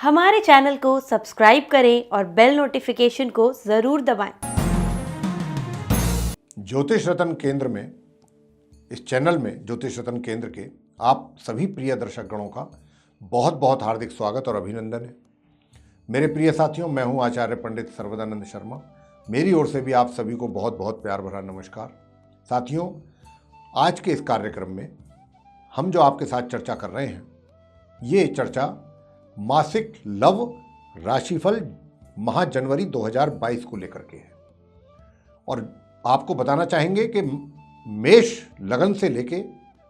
हमारे चैनल को सब्सक्राइब करें और बेल नोटिफिकेशन को ज़रूर दबाएं। ज्योतिष रत्न केंद्र में, इस चैनल में ज्योतिष रत्न केंद्र के आप सभी प्रिय दर्शक गणों का बहुत बहुत हार्दिक स्वागत और अभिनंदन है। मेरे प्रिय साथियों, मैं हूं आचार्य पंडित सर्वदानंद शर्मा। मेरी ओर से भी आप सभी को बहुत बहुत प्यार भरा नमस्कार। साथियों, आज के इस कार्यक्रम में हम जो आपके साथ चर्चा कर रहे हैं, ये चर्चा मासिक लव राशिफल माह जनवरी 2022 को लेकर के है। और आपको बताना चाहेंगे कि मेष लगन से लेके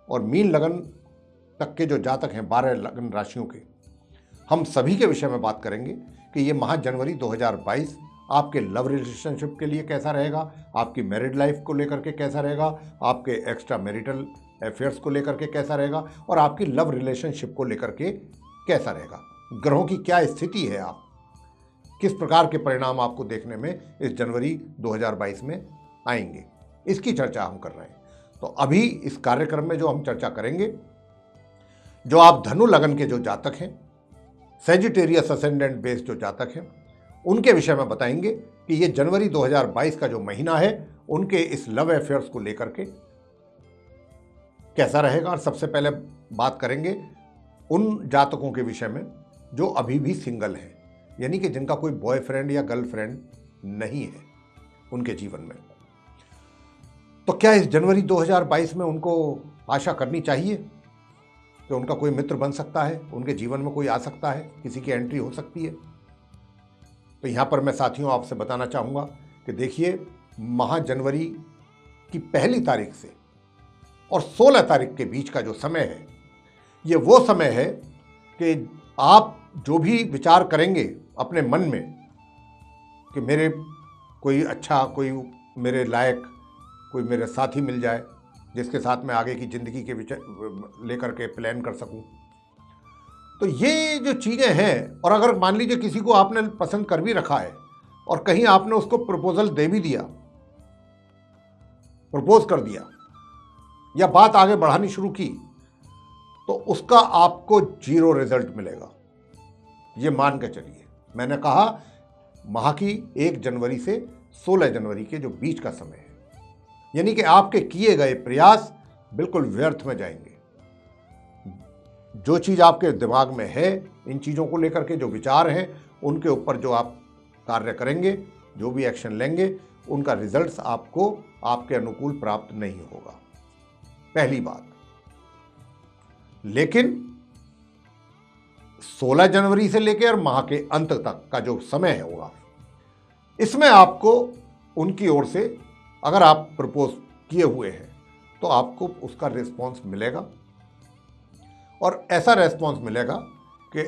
और मीन लगन तक के जो जातक हैं, 12 लगन राशियों के, हम सभी के विषय में बात करेंगे कि ये माह जनवरी 2022 आपके लव रिलेशनशिप के लिए कैसा रहेगा, आपकी मैरिड लाइफ को लेकर के कैसा रहेगा, आपके एक्स्ट्रा मैरिटल अफेयर्स को लेकर के कैसा रहेगा और आपकी लव रिलेशनशिप को लेकर के कैसा रहेगा। ग्रहों की क्या स्थिति है, आप किस प्रकार के परिणाम आपको देखने में इस जनवरी 2022 में आएंगे, इसकी चर्चा हम कर रहे हैं। तो अभी इस कार्यक्रम में जो हम चर्चा करेंगे, जो आप धनु लगन के जो जातक हैं, सेजिटेरियस असेंडेंट बेस्ड जो जातक हैं, उनके विषय में बताएंगे कि ये जनवरी 2022 का जो महीना है, उनके इस लव अफेयर्स को लेकर के कैसा रहेगा। और सबसे पहले बात करेंगे उन जातकों के विषय में जो अभी भी सिंगल हैं, यानी कि जिनका कोई बॉयफ्रेंड या गर्लफ्रेंड नहीं है उनके जीवन में। तो क्या इस जनवरी 2022 में उनको आशा करनी चाहिए कि उनका कोई मित्र बन सकता है, उनके जीवन में कोई आ सकता है, किसी की एंट्री हो सकती है। तो यहाँ पर मैं साथियों आपसे बताना चाहूँगा कि देखिए, माह जनवरी की पहली तारीख से और 16 तारीख के बीच का जो समय है, ये वो समय है कि आप जो भी विचार करेंगे अपने मन में कि मेरे कोई अच्छा, कोई मेरे लायक, कोई मेरे साथी मिल जाए जिसके साथ मैं आगे की ज़िंदगी के विचार लेकर के प्लान कर सकूं, तो ये जो चीज़ें हैं। और अगर मान लीजिए किसी को आपने पसंद कर भी रखा है और कहीं आपने उसको प्रपोजल दे भी दिया, प्रपोज कर दिया या बात आगे बढ़ानी शुरू की, तो उसका आपको 0 रिजल्ट मिलेगा। ये मान के चलिए, मैंने कहा माह की 1 जनवरी से 16 जनवरी के जो बीच का समय है, यानी कि आपके किए गए प्रयास बिल्कुल व्यर्थ में जाएंगे। जो चीज़ आपके दिमाग में है, इन चीज़ों को लेकर के जो विचार हैं, उनके ऊपर जो आप कार्य करेंगे, जो भी एक्शन लेंगे, उनका रिजल्ट्स आपको आपके अनुकूल प्राप्त नहीं होगा, पहली बात। लेकिन 16 जनवरी से लेकर माह के अंत तक का जो समय है होगा, इसमें आपको उनकी ओर से अगर आप प्रपोज किए हुए हैं तो आपको उसका रिस्पॉन्स मिलेगा, और ऐसा रिस्पॉन्स मिलेगा कि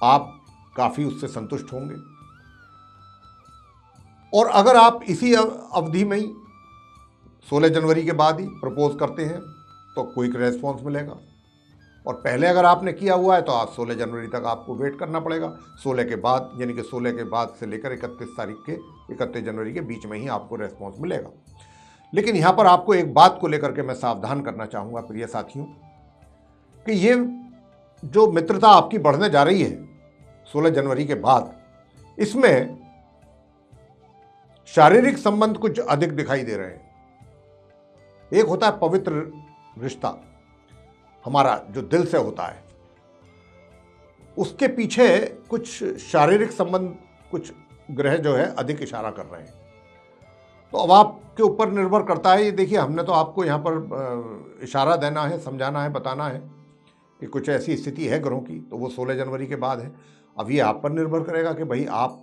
आप काफ़ी उससे संतुष्ट होंगे। और अगर आप इसी अवधि में ही 16 जनवरी के बाद ही प्रपोज करते हैं तो क्विक रिस्पॉन्स मिलेगा। और पहले अगर आपने किया हुआ है तो आज 16 जनवरी तक आपको वेट करना पड़ेगा। 16 के बाद, यानी कि 16 के बाद से लेकर 31 जनवरी के बीच में ही आपको रिस्पॉन्स मिलेगा। लेकिन यहाँ पर आपको एक बात को लेकर के मैं सावधान करना चाहूँगा प्रिय साथियों, कि ये जो मित्रता आपकी बढ़ने जा रही है 16 जनवरी के बाद, इसमें शारीरिक संबंध कुछ अधिक दिखाई दे रहे हैं। एक होता है पवित्र रिश्ता, हमारा जो दिल से होता है, उसके पीछे कुछ शारीरिक संबंध, कुछ ग्रह जो है अधिक इशारा कर रहे हैं। तो अब आपके ऊपर निर्भर करता है। ये देखिए, हमने तो आपको यहाँ पर इशारा देना है, समझाना है, बताना है कि कुछ ऐसी स्थिति है ग्रहों की, तो वो 16 जनवरी के बाद है। अब ये आप पर निर्भर करेगा कि भाई आप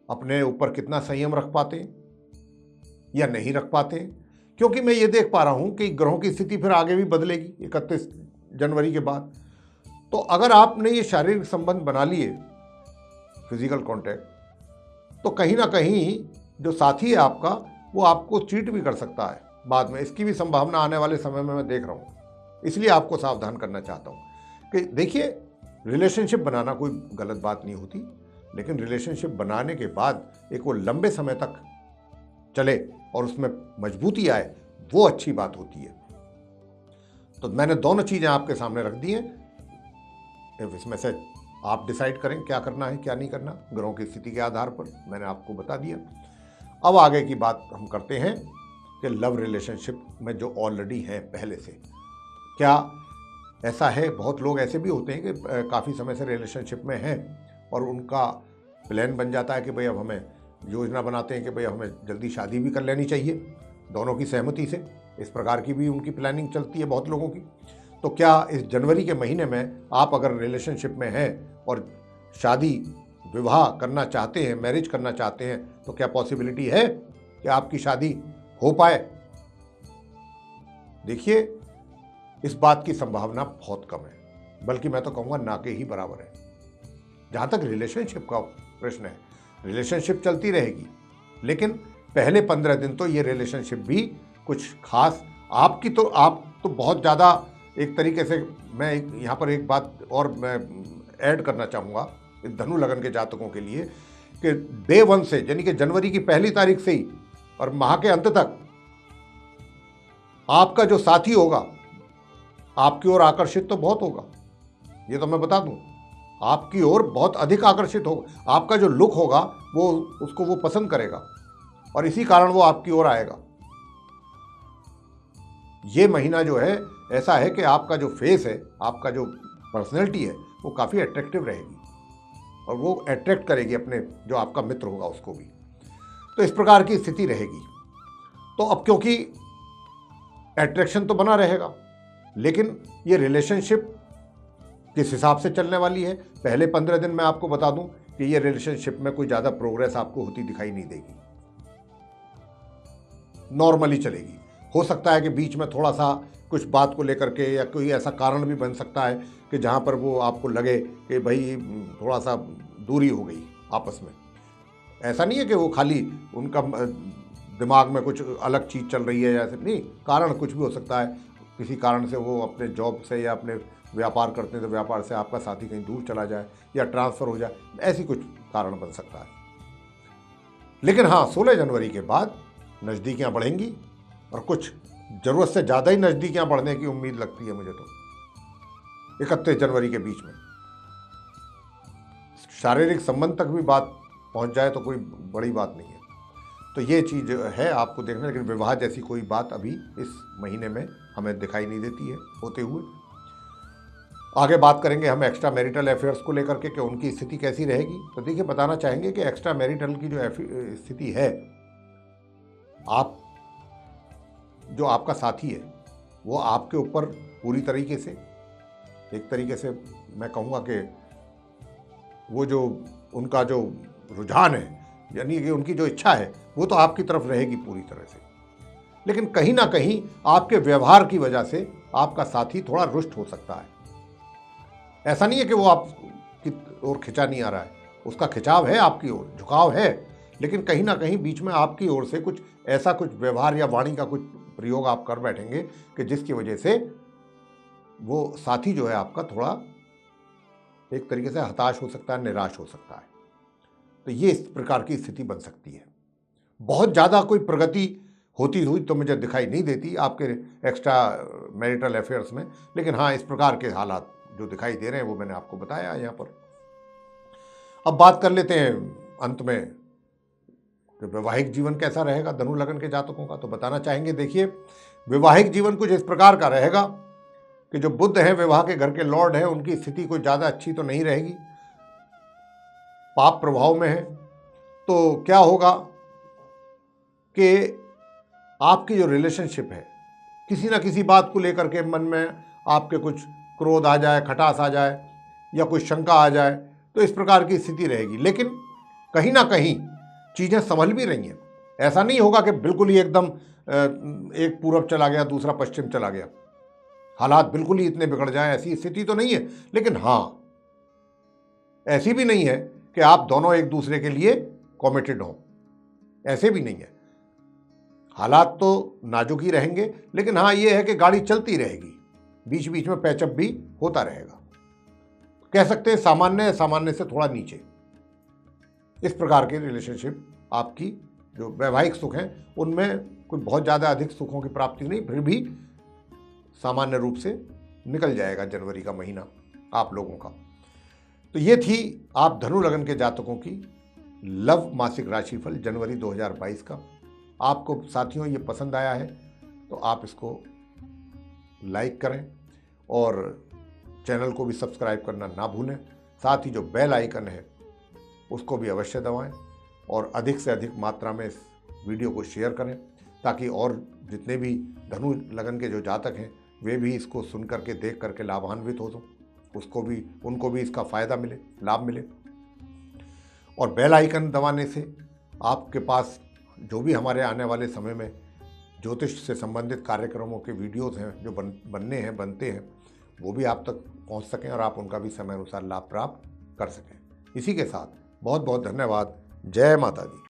अपने ऊपर कितना संयम रख पाते हैं या नहीं रख पाते हैं। क्योंकि मैं ये देख पा रहा हूँ कि ग्रहों की स्थिति फिर आगे भी बदलेगी 31 जनवरी के बाद। तो अगर आपने ये शारीरिक संबंध बना लिए, फिजिकल कांटेक्ट, तो कहीं ना कहीं जो साथी है आपका, वो आपको चीट भी कर सकता है बाद में। इसकी भी संभावना आने वाले समय में मैं देख रहा हूँ। इसलिए आपको सावधान करना चाहता हूँ कि देखिए, रिलेशनशिप बनाना कोई गलत बात नहीं होती, लेकिन रिलेशनशिप बनाने के बाद एक वो लंबे समय तक चले और उसमें मजबूती आए, वो अच्छी बात होती है। तो मैंने दोनों चीज़ें आपके सामने रख दी हैं। इसमें से आप डिसाइड करें क्या करना है क्या नहीं करना, ग्रहों की स्थिति के आधार पर मैंने आपको बता दिया। अब आगे की बात हम करते हैं कि लव रिलेशनशिप में जो ऑलरेडी हैं पहले से, क्या ऐसा है? बहुत लोग ऐसे भी होते हैं कि काफ़ी समय से रिलेशनशिप में हैं और उनका प्लान बन जाता है कि भाई अब हमें योजना बनाते हैं कि भाई हमें जल्दी शादी भी कर लेनी चाहिए दोनों की सहमति से। इस प्रकार की भी उनकी प्लानिंग चलती है बहुत लोगों की। तो क्या इस जनवरी के महीने में आप अगर रिलेशनशिप में हैं और शादी विवाह करना चाहते हैं, मैरिज करना चाहते हैं, तो क्या पॉसिबिलिटी है कि आपकी शादी हो पाए? देखिए, इस बात की संभावना बहुत कम है, बल्कि मैं तो कहूँगा ना के ही बराबर है। जहाँ तक रिलेशनशिप का प्रश्न है, रिलेशनशिप चलती रहेगी, लेकिन पहले 15 दिन तो ये रिलेशनशिप भी कुछ खास आपकी तो आप तो बहुत ज़्यादा एक तरीके से, मैं यहाँ पर एक बात और मैं ऐड करना चाहूँगा इस धनु लगन के जातकों के लिए कि डे 1 से, यानी कि जनवरी की पहली तारीख से ही और माह के अंत तक आपका जो साथी होगा आपकी ओर आकर्षित तो बहुत होगा, ये तो मैं बता दूं। आपकी ओर बहुत अधिक आकर्षित होगा, आपका जो लुक होगा वो उसको वो पसंद करेगा और इसी कारण वो आपकी ओर आएगा। ये महीना जो है ऐसा है कि आपका जो फेस है, आपका जो पर्सनैलिटी है, वो काफ़ी अट्रैक्टिव रहेगी और वो अट्रैक्ट करेगी अपने जो आपका मित्र होगा उसको भी। तो इस प्रकार की स्थिति रहेगी। तो अब क्योंकि अट्रैक्शन तो बना रहेगा, लेकिन ये रिलेशनशिप किस हिसाब से चलने वाली है, पहले 15 दिन मैं आपको बता दूं कि ये रिलेशनशिप में कोई ज़्यादा प्रोग्रेस आपको होती दिखाई नहीं देगी, नॉर्मली चलेगी। हो सकता है कि बीच में थोड़ा सा कुछ बात को लेकर के या कोई ऐसा कारण भी बन सकता है कि जहाँ पर वो आपको लगे कि भाई थोड़ा सा दूरी हो गई आपस में। ऐसा नहीं है कि वो खाली उनका दिमाग में कुछ अलग चीज़ चल रही है या ऐसे नहीं, कारण कुछ भी हो सकता है। किसी कारण से वो अपने जॉब से या अपने व्यापार करते हैं तो व्यापार से आपका साथी कहीं दूर चला जाए या ट्रांसफ़र हो जाए, ऐसी कुछ कारण बन सकता है। लेकिन हाँ, 16 जनवरी के बाद नज़दीकियाँ बढ़ेंगी और कुछ ज़रूरत से ज़्यादा ही नज़दीकियाँ बढ़ने की उम्मीद लगती है मुझे तो 31 जनवरी के बीच में। शारीरिक संबंध तक भी बात पहुंच जाए तो कोई बड़ी बात नहीं है। तो ये चीज़ है आपको देखना, लेकिन विवाह जैसी कोई बात अभी इस महीने में हमें दिखाई नहीं देती है होते हुए। आगे बात करेंगे हम एक्स्ट्रा मैरिटल अफेयर्स को लेकर के कि उनकी स्थिति कैसी रहेगी। तो देखिए, बताना चाहेंगे कि एक्स्ट्रा मैरिटल की जो स्थिति है, आप जो आपका साथी है वो आपके ऊपर पूरी तरीके से, एक तरीके से मैं कहूँगा कि वो जो उनका जो रुझान है, यानी कि उनकी जो इच्छा है, वो तो आपकी तरफ रहेगी पूरी तरह से, लेकिन कहीं ना कहीं आपके व्यवहार की वजह से आपका साथी थोड़ा रुष्ट हो सकता है। ऐसा नहीं है कि वो आपकी ओर खिंचा नहीं आ रहा है, उसका खिंचाव है आपकी ओर, झुकाव है, लेकिन कहीं ना कहीं बीच में आपकी ओर से कुछ ऐसा कुछ व्यवहार या वाणी का कुछ प्रयोग आप कर बैठेंगे कि जिसकी वजह से वो साथी जो है आपका थोड़ा एक तरीके से हताश हो सकता है, निराश हो सकता है। तो ये इस प्रकार की स्थिति बन सकती है। बहुत ज़्यादा कोई प्रगति होती हुई तो मुझे दिखाई नहीं देती आपके एक्स्ट्रा मैरिटल अफेयर्स में, लेकिन हाँ, इस प्रकार के हालात जो दिखाई दे रहे हैं वो मैंने आपको बताया यहाँ पर। अब बात कर लेते हैं अंत में कि वैवाहिक जीवन कैसा रहेगा धनु लगन के जातकों का। तो बताना चाहेंगे, देखिए, वैवाहिक जीवन कुछ इस प्रकार का रहेगा कि जो बुध हैं, विवाह के घर के लॉर्ड हैं, उनकी स्थिति कोई ज़्यादा अच्छी तो नहीं रहेगी, पाप प्रभाव में है। तो क्या होगा कि आपकी जो रिलेशनशिप है, किसी ना किसी बात को लेकर के मन में आपके कुछ क्रोध आ जाए, खटास आ जाए या कोई शंका आ जाए, तो इस प्रकार की स्थिति रहेगी। लेकिन कहीं ना कहीं चीज़ें संभल भी रही हैं। ऐसा नहीं होगा कि बिल्कुल ही एकदम एक पूरब चला गया दूसरा पश्चिम चला गया, हालात बिल्कुल ही इतने बिगड़ जाए, ऐसी स्थिति तो नहीं है। लेकिन हाँ, ऐसी भी नहीं है कि आप दोनों एक दूसरे के लिए कमिटेड हों, ऐसे भी नहीं है। हालात तो नाजुक ही रहेंगे, लेकिन हाँ, ये है कि गाड़ी चलती रहेगी, बीच बीच में पैचअप भी होता रहेगा। कह सकते हैं सामान्य से थोड़ा नीचे। इस प्रकार के रिलेशनशिप आपकी जो वैवाहिक सुख हैं उनमें कोई बहुत ज़्यादा अधिक सुखों की प्राप्ति नहीं, फिर भी सामान्य रूप से निकल जाएगा जनवरी का महीना आप लोगों का। तो तो ये थी आप धनु लगन के जातकों की लव मासिक राशिफल जनवरी 2022 का। आपको साथियों ये पसंद आया है तो आप इसको लाइक करें और चैनल को भी सब्सक्राइब करना ना भूलें। साथ ही जो बेल आइकन है उसको भी अवश्य दबाएं और अधिक से अधिक मात्रा में इस वीडियो को शेयर करें ताकि और जितने भी धनु लगन के जो जातक हैं वे भी इसको सुन करके देख करके लाभान्वित हो उनको भी इसका फ़ायदा मिले, लाभ मिले। और बेल आइकन दबाने से आपके पास जो भी हमारे आने वाले समय में ज्योतिष से संबंधित कार्यक्रमों के वीडियोस हैं जो बनते हैं वो भी आप तक पहुंच सकें और आप उनका भी समय अनुसार लाभ प्राप्त कर सकें। इसी के साथ बहुत बहुत धन्यवाद। जय माता दी।